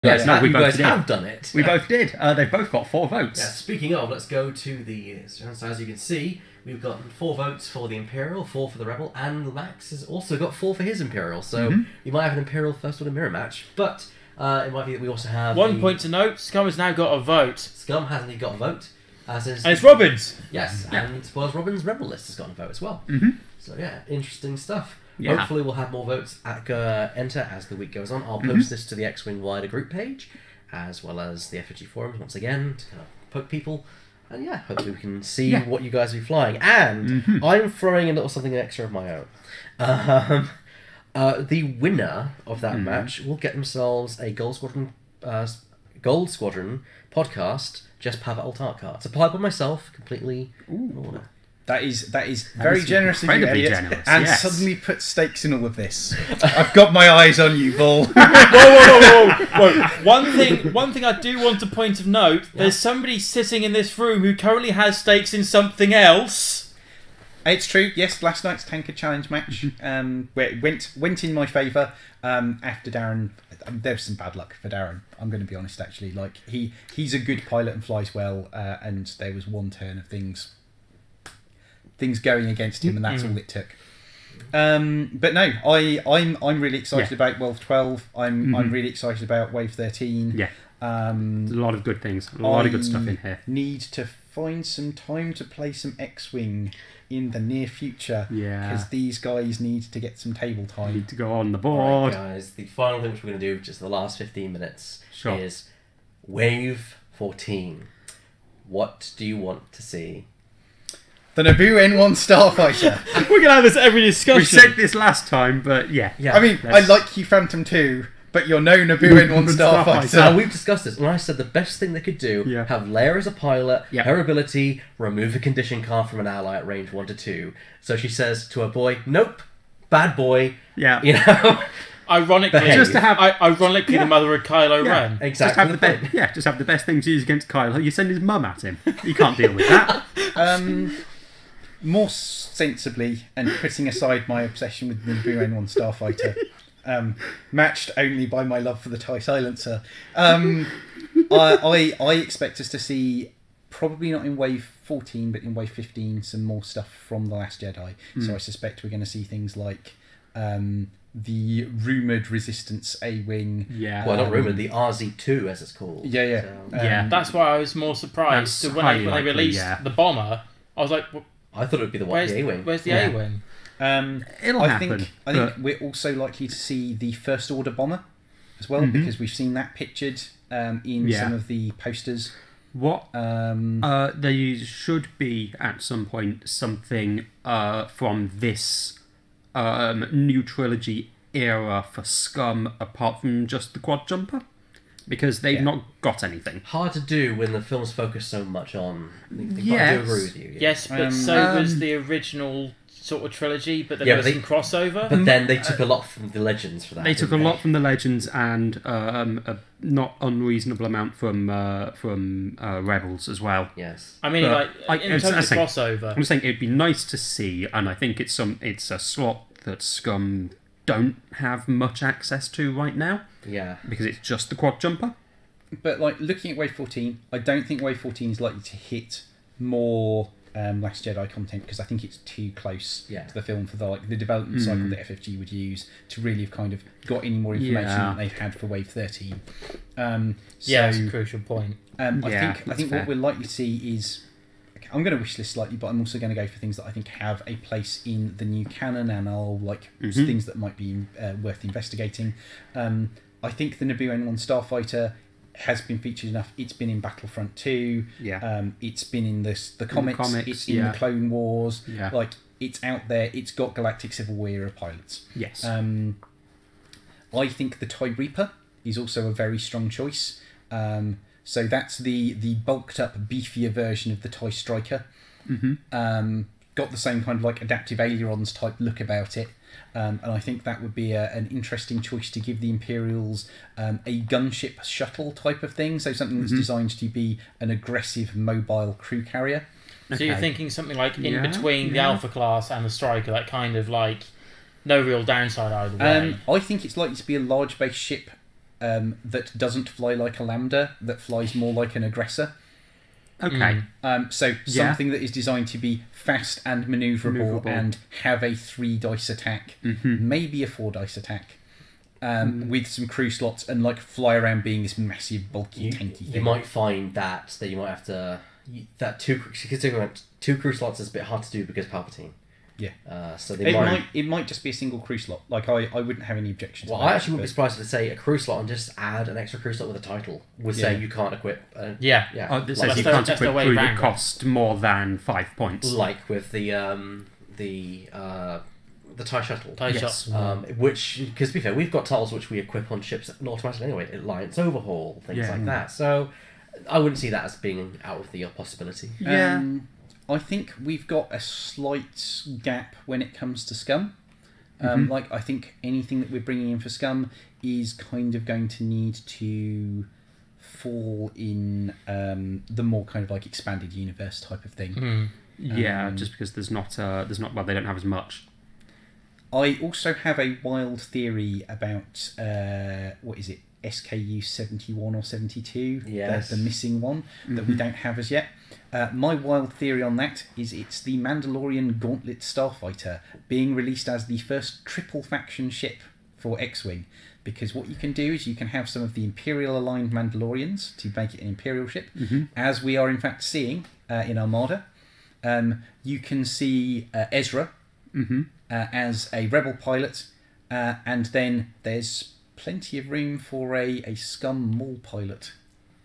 Yes, no, we you both guys did. have done it. We both did. They've both got 4 votes. Yeah, speaking of, let's go to the... So as you can see, we've got 4 votes for the Imperial, 4 for the Rebel, and Max has also got 4 for his Imperial. So you might have an Imperial First Order mirror match, but it might be that we also have... One point to note, Scum has now got a vote. Scum hasn't got a vote. And it's Robbins. Yes, and as well as Robin's Rebel list has got a vote as well. So yeah, interesting stuff. Yeah. Hopefully we'll have more votes enter as the week goes on. I'll post this to the X-Wing wider group page, as well as the FFG forums once again, to kind of poke people. And yeah, hopefully we can see what you guys will be flying. And I'm throwing a little something extra of my own. The winner of that match will get themselves a Gold Squadron podcast, Just Pav Alt card. Supplied by myself, completely in order. That is very generous of you, Elliot, generous, and yes. suddenly put stakes in all of this. I've got my eyes on you, Bull. Whoa. One thing I do want to point of note, there's somebody sitting in this room who currently has stakes in something else. It's true, yes, last night's Tanker Challenge match where it went in my favour after Darren. There was some bad luck for Darren, I'm going to be honest, actually. Like he's a good pilot and flies well, and there was one turn of things going against him, and that's all it took. But no, I'm really excited about Wave 12. I'm really excited about Wave 13. Yeah. There's a lot of good things. A lot of good stuff in here. Need to find some time to play some X-Wing in the near future. Yeah. Because these guys need to get some table time. Need to go on the board. Alright, guys, the final thing which we're going to do, just the last 15 minutes, is Wave 14. What do you want to see? The Naboo N1 Starfighter. We're going to have this every discussion. We said this last time, but yeah. I mean, I like you Phantom 2, but you're no Naboo N1 Starfighter. Now, we've discussed this, and I said the best thing they could do, Yeah. have Leia as a pilot, her ability, remove a condition card from an ally at range 1 to 2. So she says to her boy, nope, bad boy. Yeah. You know? Ironically, Just to have- the mother of Kylo Ren. Exactly. Just have the best. Yeah, just have the best thing to use against Kyle. You send his mum at him. You can't deal with that. More sensibly, and putting aside my obsession with the Naboo N1 Starfighter, matched only by my love for the TIE Silencer, I expect us to see, probably not in Wave 14, but in Wave 15, some more stuff from The Last Jedi. So I suspect we're going to see things like the rumoured Resistance A-Wing. Yeah. Well, not rumoured, the RZ2 as it's called. Yeah. So, That's why I was more surprised That's when highly they likely, released the bomber. I was like, I thought it would be the A-Wing. Where's the A-Wing? It'll happen. I think we're also likely to see the First Order bomber as well, because we've seen that pictured in some of the posters. What? There should be at some point something from this new trilogy era for Scum, apart from just the quad jumper, because they've not got anything. Hard to do when the film's focused so much on... I do agree with you. Yeah. Yes, but so was the original sort of trilogy, but there was some crossover. But then they took a lot from the Legends for that. They took a lot from the Legends and a not unreasonable amount from Rebels as well. Yes. I mean, in terms of crossover, I'm saying it'd be nice to see, and I think it's a slot that Scum don't have much access to right now. Yeah. Because it's just the quad jumper. But looking at Wave 14, I don't think Wave 14 is likely to hit more Last Jedi content, because I think it's too close to the film for the development cycle that FFG would use to really have kind of got any more information that they've had for Wave 13. that's a crucial point. I think what we're likely to see is, I'm going to wish list slightly, but I'm also going to go for things that I think have a place in the new canon, and I'll things that might be worth investigating. I think the Naboo N1 Starfighter has been featured enough. It's been in Battlefront 2. Yeah. It's been in the comics. It's in the Clone Wars. Yeah. It's out there. It's got Galactic Civil War era pilots. Yes. I think the TIE Reaper is also a very strong choice. So that's the bulked up, beefier version of the TIE Striker. Got the same kind of adaptive ailerons type look about it. And I think that would be an interesting choice to give the Imperials a gunship shuttle type of thing. So something that's designed to be an aggressive mobile crew carrier. So you're thinking something in between the Alpha class and the Striker, that kind of no real downside either way. I think it's likely to be a large base ship that doesn't fly like a lambda, that flies more like an aggressor. Okay. So something that is designed to be fast and manoeuvrable and have a 3 dice attack, maybe a 4 dice attack, with some crew slots and like fly around being this massive, bulky, tanky thing. You might find that you might have to two crew slots is a bit hard to do because Palpatine. Yeah. So it might just be a single crew slot. Like I wouldn't have any objection to that. I actually wouldn't be surprised to say a crew slot and just add an extra crew slot with a title. Would say you can't equip. Oh, this says you can't equip crew that cost more than 5 points. Like with the TIE Shuttle. Which, because to be fair, we've got titles which we equip on ships automatically anyway. Alliance Overhaul, things like that. So I wouldn't see that as being out of the possibility. Yeah. I think we've got a slight gap when it comes to Scum. Like, I think anything that we're bringing in for Scum is kind of going to need to fall in the more kind of like expanded universe type of thing. Just because there's not well, they don't have as much. I also have a wild theory about what is it, SKU 71 or 72, the missing one that we don't have as yet. My wild theory on that is it's the Mandalorian Gauntlet Starfighter being released as the first triple faction ship for X-Wing, because what you can do is you can have some of the Imperial aligned Mandalorians to make it an Imperial ship, as we are in fact seeing in Armada. You can see Ezra as a Rebel pilot, and then there's plenty of room for a Scum Maul pilot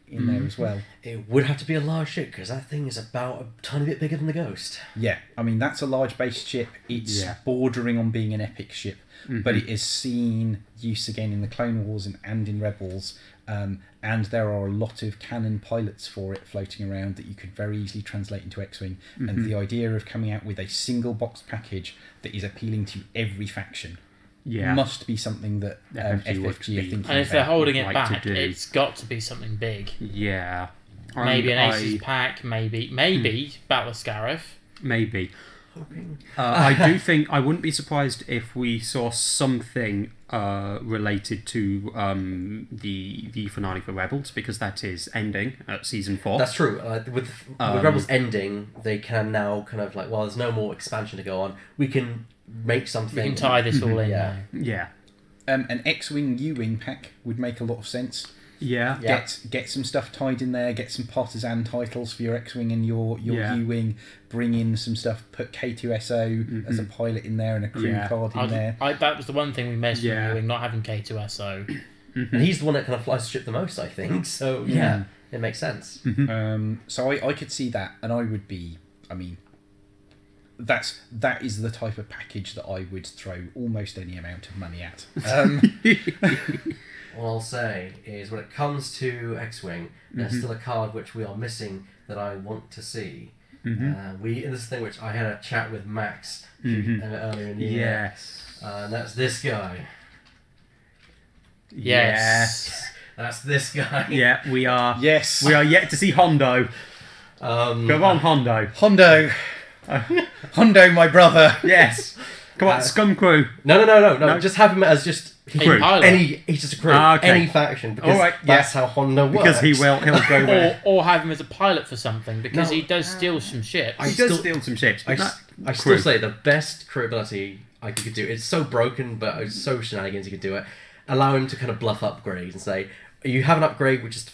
in there as well. It would have to be a large ship because that thing is about a tiny bit bigger than the Ghost. Yeah, I mean that's a large base ship. It's bordering on being an epic ship, but it has seen use again in the Clone Wars and in Rebels, and there are a lot of canon pilots for it floating around that you could very easily translate into X-Wing. And the idea of coming out with a single box package that is appealing to every faction must be something that FFG are thinking. And if they're holding it back, it's got to be something big. Yeah. Maybe an Aces pack, maybe Battle of Scarif. Maybe. I do think I wouldn't be surprised if we saw something related to the finale for Rebels, because that is ending at season 4. That's true. With Rebels ending, they can now kind of like, well, there's no more expansion to go on. We can make something. We can tie this all in. Yeah. An X-Wing U-Wing pack would make a lot of sense. Yeah. Get some stuff tied in there, get some partisan titles for your X-Wing and your U-Wing, bring in some stuff, put K2SO as a pilot in there and a crew card in there. That was the one thing we missed from U-Wing, not having K2SO. And he's the one that kind of flies the ship the most, I think, so it makes sense. So I could see that, and I would be, I mean, that is the type of package that I would throw almost any amount of money at. All I'll say is when it comes to X-Wing, there's still a card which we are missing that I want to see. This is the thing which I had a chat with Max earlier in the year. Yes. And that's this guy. Yes. That's this guy. Yeah, we are. Yes. We are yet to see Hondo. Go on, Hondo. Hondo, my brother. Yes. Come on, Scum Crew. No. Just have him as just crew. He's just a crew. Any faction. Because that's how Hondo works. Because he'll go with or have him as a pilot for something, because he does steal some ships. He does steal some ships. I still say the best crew ability I could do. It's so broken, but it's so shenanigans you could do it. Allow him to kind of bluff upgrades and say, you have an upgrade which is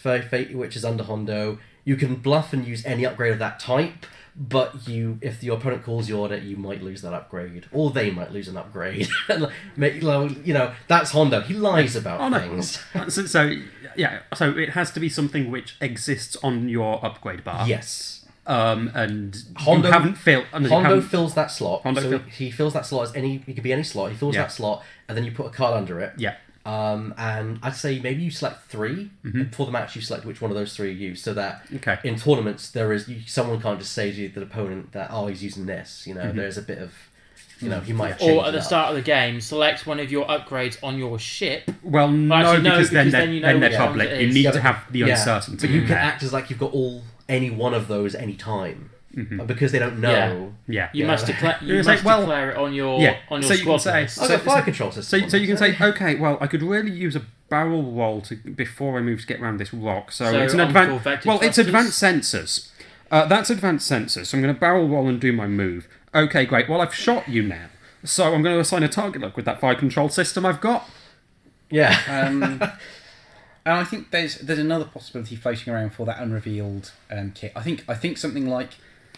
which is under Hondo. You can bluff and use any upgrade of that type. But if your opponent calls you on it, you might lose that upgrade, or they might lose an upgrade. That's Hondo. He lies about things. So it has to be something which exists on your upgrade bar. Yes. And Hondo you haven't filled. Hondo fills that slot. He fills that slot as any. It could be any slot. He fills that slot, and then you put a card under it. Yeah. And I'd say maybe you select 3, and before the match you select which one of those 3 you use, so that in tournaments someone can't just say to the opponent that he's using this. There's a bit of he might have changed or at the start of the game select one of your upgrades on your ship. Well, because then they're public. You need to have the uncertainty. But you can act as like you've got any one of those any time. Because they don't know. You must declare it on your squad list. Fire control system. So you can say, okay, well, I could really use barrel roll before I move to get around this rock. So it's an on advanced. Corvette Well, it's thrusters? advanced sensors. That's advanced sensors. So I'm going to barrel roll and do my move. Okay, great. Well, I've shot you now, so I'm going to assign a target lock with that fire control system I've got. Yeah. And I think there's another possibility floating around for that unrevealed kit. I think something like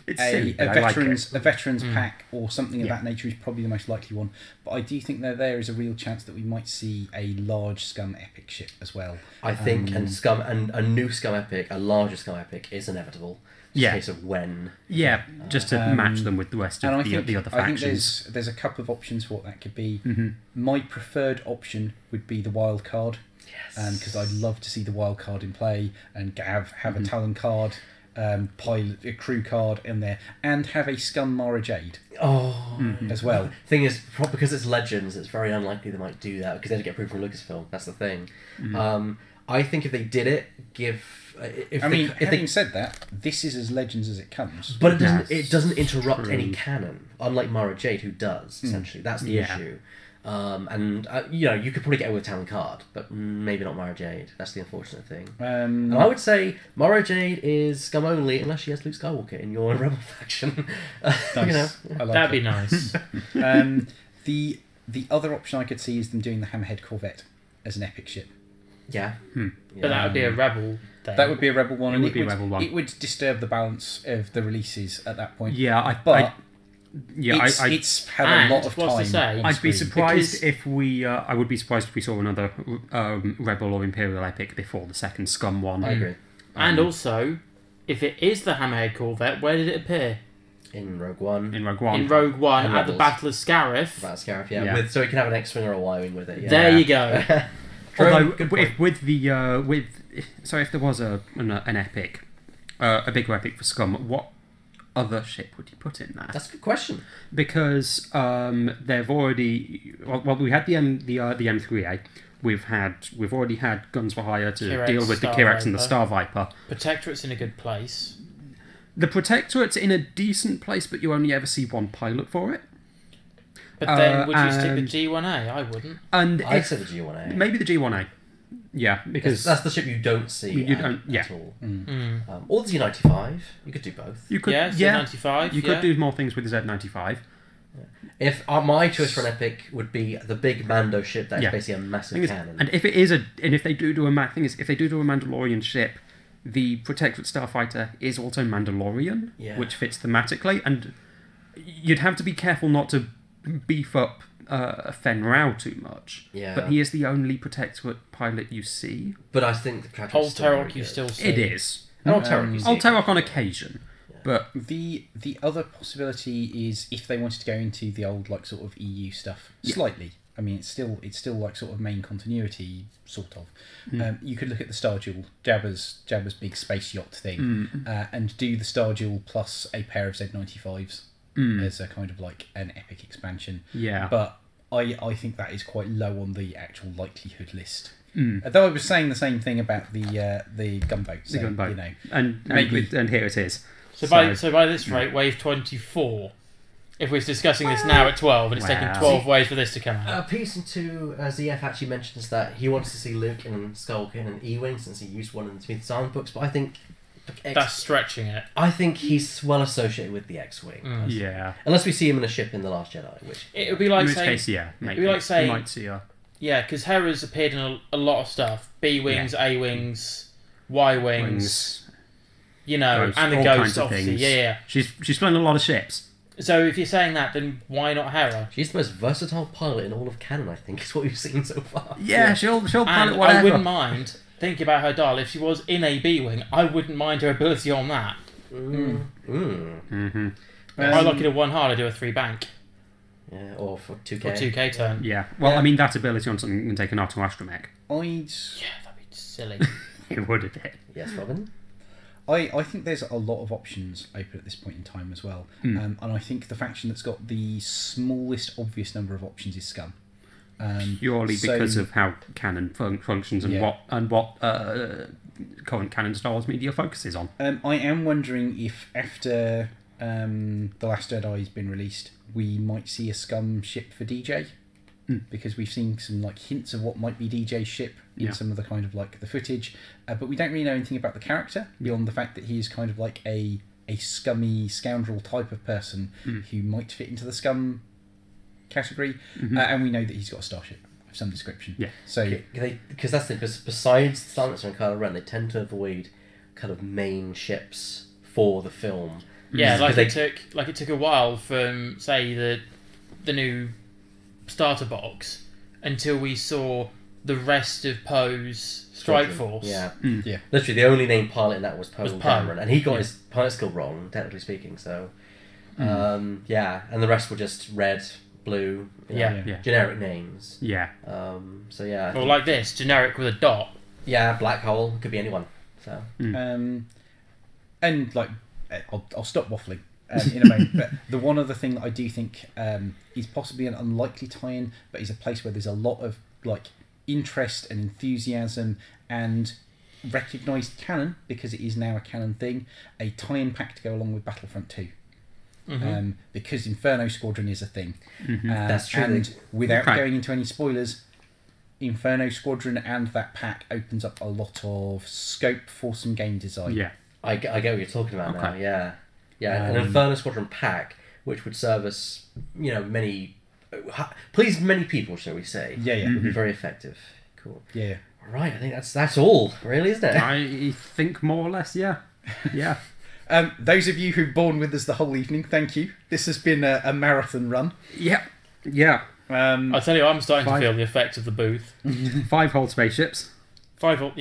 It's a silly, but I like it. veterans pack or something of Yeah. that nature is probably the most likely one. But I do think that there is a real chance that we might see a large Scum epic ship as well. I think and a new Scum epic, a larger Scum epic is inevitable. It's Yeah. a case of when. Yeah, just to match them with the rest And of I think the other I think factions. there's a couple of options for what that could be. Mm-hmm. My preferred option would be the wild card. Yes. Because I'd love to see the wild card in play and have Mm-hmm. a Talon card, pilot, a crew card in there, and have a Scum Mara Jade Oh. as well. Thing is, because it's Legends, it's very unlikely they might do that because they'd get approved from Lucasfilm. That's the thing. I think if they did it, Having said that, this is as Legends as it comes. but That's it doesn't interrupt true. any canon, unlike Mara Jade, who does essentially. That's the Yeah. issue. You could probably get away with Talon card, but maybe not Mara Jade. That's the unfortunate thing. And I would say Mara Jade is Scum only unless she has Luke Skywalker in your Rebel faction. Nice. I like That'd be it. nice. The other option I could see is them doing the Hammerhead Corvette as an epic ship. Yeah. But that would be a rebel thing. That would be a Rebel one. It and would be a Rebel one. It would disturb the balance of the releases at that point. Yeah, But I it's had and a lot of what's to time. say? on I'd be screen. surprised Because- if we. I would be surprised if we saw another Rebel or Imperial epic before the second Scum one. I agree. And also, if it is the Hammerhead Corvette, where did it appear? In Rogue One. In Rogue One. In Rogue One, And at the Rebels. Battle of Scarif. About Scarif, yeah. Yeah. So you can have an X-Wing or a Y-Wing with it. Yeah. There you go. Although, Good point. if there was an epic, a bigger epic for Scum, what other ship would you put in there? That's a good question. Because they've already we had the M3A. We've already had Guns for Hire to Kirax, deal with the Star Kirax and the Viper. Star Viper. Protectorate's in a good place. The Protectorate's in a decent place, but you only ever see one pilot for it. But then, would you stick and- with G1A? I wouldn't. And I'd if- say the G1A. maybe the G1A. Yeah, because That's the ship you don't see You at, don't- yeah. at all. Or the Z95. You could do both. you could Yeah, Z95, you yeah. could do more things with the Z95. If my choice for an epic would be the big Mando ship that is Yeah. basically a massive Thing is- cannon. and if they do do a Mandalorian ship, the Protectorate Starfighter is also Mandalorian, Yeah. which fits thematically, and you'd have to be careful not to beef up Fen Rao too much. Yeah. But he is the only Protectorate pilot you see. But I think the Protectorate's Old still very Terok you good. still see. It is. And Old Terok you see. Old Terok on occasion, but The other possibility is if they wanted to go into the old sort of EU stuff slightly. I mean, it's still like sort of main continuity sort of. You could look at the Star Duel, Jabba's big space yacht thing, and do the Star Duel plus a pair of Z95s as a kind of like an epic expansion. yeah. But I think that is quite low on the actual likelihood list. Though I was saying the same thing about the gunboat. So, the gunboat. You know, and maybe- here it is. So by this rate, wave 24. If we're discussing this now at 12, and it's taking Wow. 12 waves for this to come out. Piece into ZF actually mentions that he wants to see Luke and Skywalker in an E-wing since he used one in the Smith Silent books, but I think That's stretching it. I think he's well associated with the X-wing. Yeah. Unless we see him in a ship in The Last Jedi, which It would be like In which saying, case, yeah, maybe. be like saying- you might see her. yeah, because Hera's appeared in a lot of stuff: B-wings, A-wings, Y-wings, Wings, you know, Ghost, and the all Ghost, kinds of obviously. things. Yeah. She's flown a lot of ships. So if you're saying that, then why not Hera? she's the most versatile pilot in all of canon, I think, is what we've seen so far. Yeah, she'll pilot And whatever. I wouldn't mind thinking about her dial. If she was in a B-wing, I wouldn't mind her ability on that. Mm-hmm. I like it at 1 hard, I do a 3 bank Yeah, or for 2K. or 2k turn. Yeah. Well, I mean, that ability on something can take an R2 astromech. Yeah, that'd be silly. It would have bit. Yes, Robin? I think there's a lot of options open at this point in time as well. And I think the faction that's got the smallest obvious number of options is Scum. Purely So- because of how canon functions and Yeah. what current canon Star Wars media focuses on. I am wondering if after The Last Jedi has been released, we might see a Scum ship for DJ. because we've seen some like hints of what might be DJ's ship in some of the kind of like the footage, but we don't really know anything about the character beyond the fact that he is kind of like a scummy scoundrel type of person who might fit into the scum category, and we know that he's got a starship of some description. Yeah. So because that's the because besides Silencer and Kylo Ren, they tend to avoid kind of main ships for the film. Yeah, like it took a while from say the new starter box until we saw the rest of Poe's Strike Force. Yeah. Yeah. Literally, the only named pilot in that was Poe Dameron, and he got his pilot skill wrong, technically speaking. So, and the rest were just red, blue, generic names. Yeah. So yeah. Or like this, generic with a dot. Yeah, black hole could be anyone. So. And like, I'll stop waffling in a moment. But the one other thing that I do think is possibly an unlikely tie-in, but is a place where there's a lot of like interest and enthusiasm and recognised canon, because it is now a canon thing, a tie-in pack to go along with Battlefront 2. Because Inferno Squadron is a thing. That's true. And without going into any spoilers, Inferno Squadron and that pack opens up a lot of scope for some game design. Yeah. I get what you're talking about now. Yeah. An Inferno Squadron pack, which would service, many people, shall we say? Yeah. Would be very effective. Cool. Yeah. All right. I think that's all, really, isn't it? I think more or less. Yeah. Yeah. Those of you who've borne with us the whole evening, thank you. This has been a marathon run. Yeah. Yeah. I tell you, I'm starting to feel the effect of the booth. 5 whole spaceships. 5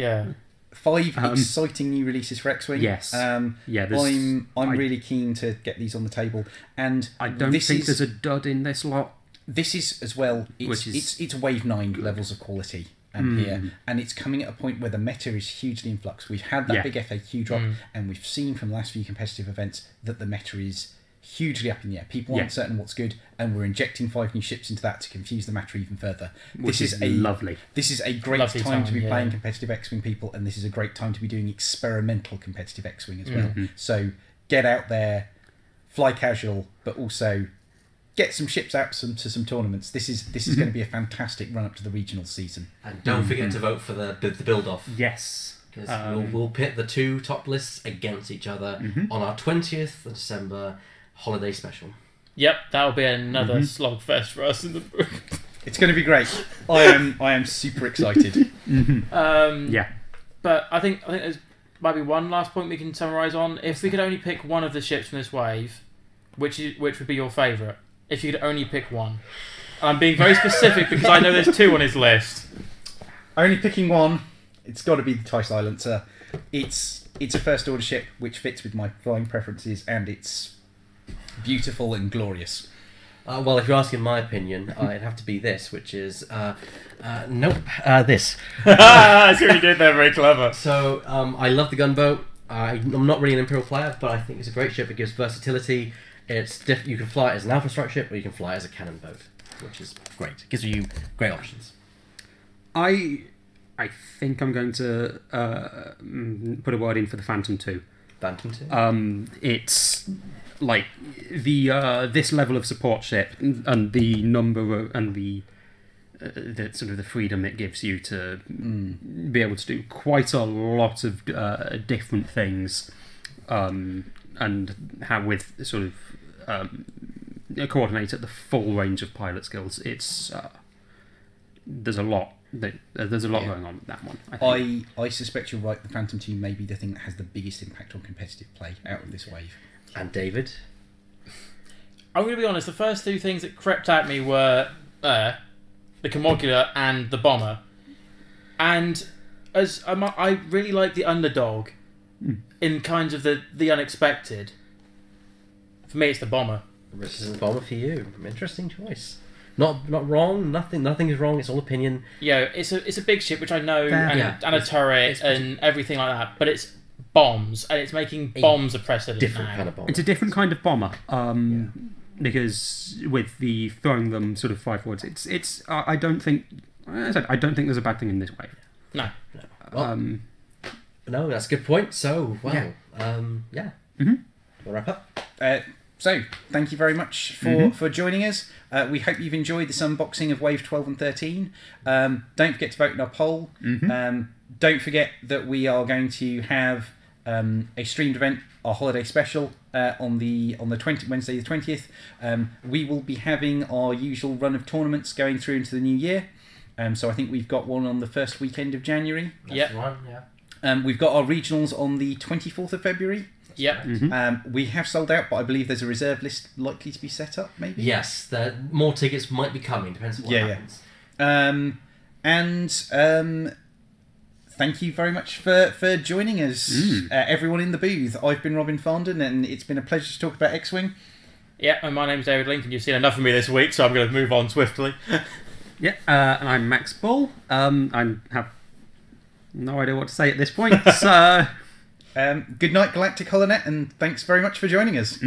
5 exciting new releases for X-Wing. Yes. I'm really keen to get these on the table, and I don't think there's a dud in this lot. This is as well. It's Wave 9 levels of quality here, and it's coming at a point where the meta is hugely in flux. We've had that big FAQ drop, and we've seen from the last few competitive events that the meta is hugely up in the air. People aren't certain what's good, and we're injecting 5 new ships into that to confuse the matter even further. Which is lovely. This is a great time to be playing competitive X-Wing, people, and this is a great time to be doing experimental competitive X-Wing as well. So get out there, fly casual, but also get some ships out to some tournaments. This is going to be a fantastic run up to the regional season. And don't forget to vote for the build-off. Yes. Because we'll pit the 2 top lists against each other on our 20th of December holiday special. Yep, that'll be another slogfest for us in the booth. It's going to be great. I am super excited. But I think there's might be one last point we can summarise on. If we could only pick one of the ships from this wave, which would be your favourite? If you could only pick one. And I'm being very specific because I know there's 2 on his list. Only picking one, it's got to be the TIE Silencer. It's a first order ship which fits with my flying preferences, and it's beautiful and glorious. Well, if you're asking my opinion, it'd have to be this, which is this. I see what you did there, very clever. So I love the gunboat. I'm not really an Imperial player, but I think it's a great ship. It gives versatility. It's you can fly it as an Alpha Strike ship, or you can fly it as a cannon boat, which is great. It gives you great options. I think I'm going to put a word in for the Phantom 2. Phantom 2? It's like the this level of support ship and the number and the sort of the freedom it gives you to be able to do quite a lot of different things, and how with sort of coordinate at the full range of pilot skills. It's there's a lot going on with that one. I suspect you're right. The Phantom 2 may be the thing that has the biggest impact on competitive play out of this wave. And David? I'm going to be honest, the first 2 things that crept at me were the Commodula and the Bomber. And as I really like the underdog in kinds of the unexpected. For me, it's the Bomber. This is the Bomber for you. Interesting choice. Not wrong. Nothing is wrong. It's all opinion. Yeah, it's a big ship, which I know, and a turret and everything like that. But it's bombs, and it's making bombs a precedent. Different now. kind of bomber. It's a different kind of bomber. Because with the throwing them sort of 5 forwards, it's I don't think there's a bad thing in this wave. No. Well, no, that's a good point. So, well, we'll wrap up. So, thank you very much for joining us. We hope you've enjoyed this unboxing of Wave 12 and 13. Don't forget to vote in our poll. Don't forget that we are going to have a streamed event, our holiday special, on the Wednesday the 20th. We will be having our usual run of tournaments going through into the new year. So I think we've got one on the first weekend of January. That's one, yeah. We've got our regionals on the 24th of February. Yep. We have sold out, but I believe there's a reserve list likely to be set up, maybe? Yes, more tickets might be coming, depends on what happens. Thank you very much for joining us, everyone in the booth. I've been Robin Farndon, and it's been a pleasure to talk about X-Wing. Yeah, and my name's David Lincoln. You've seen enough of me this week, so I'm going to move on swiftly. Yeah, and I'm Max Bull. I have no idea what to say at this point, so... Good night, Galactic Holonet, and thanks very much for joining us.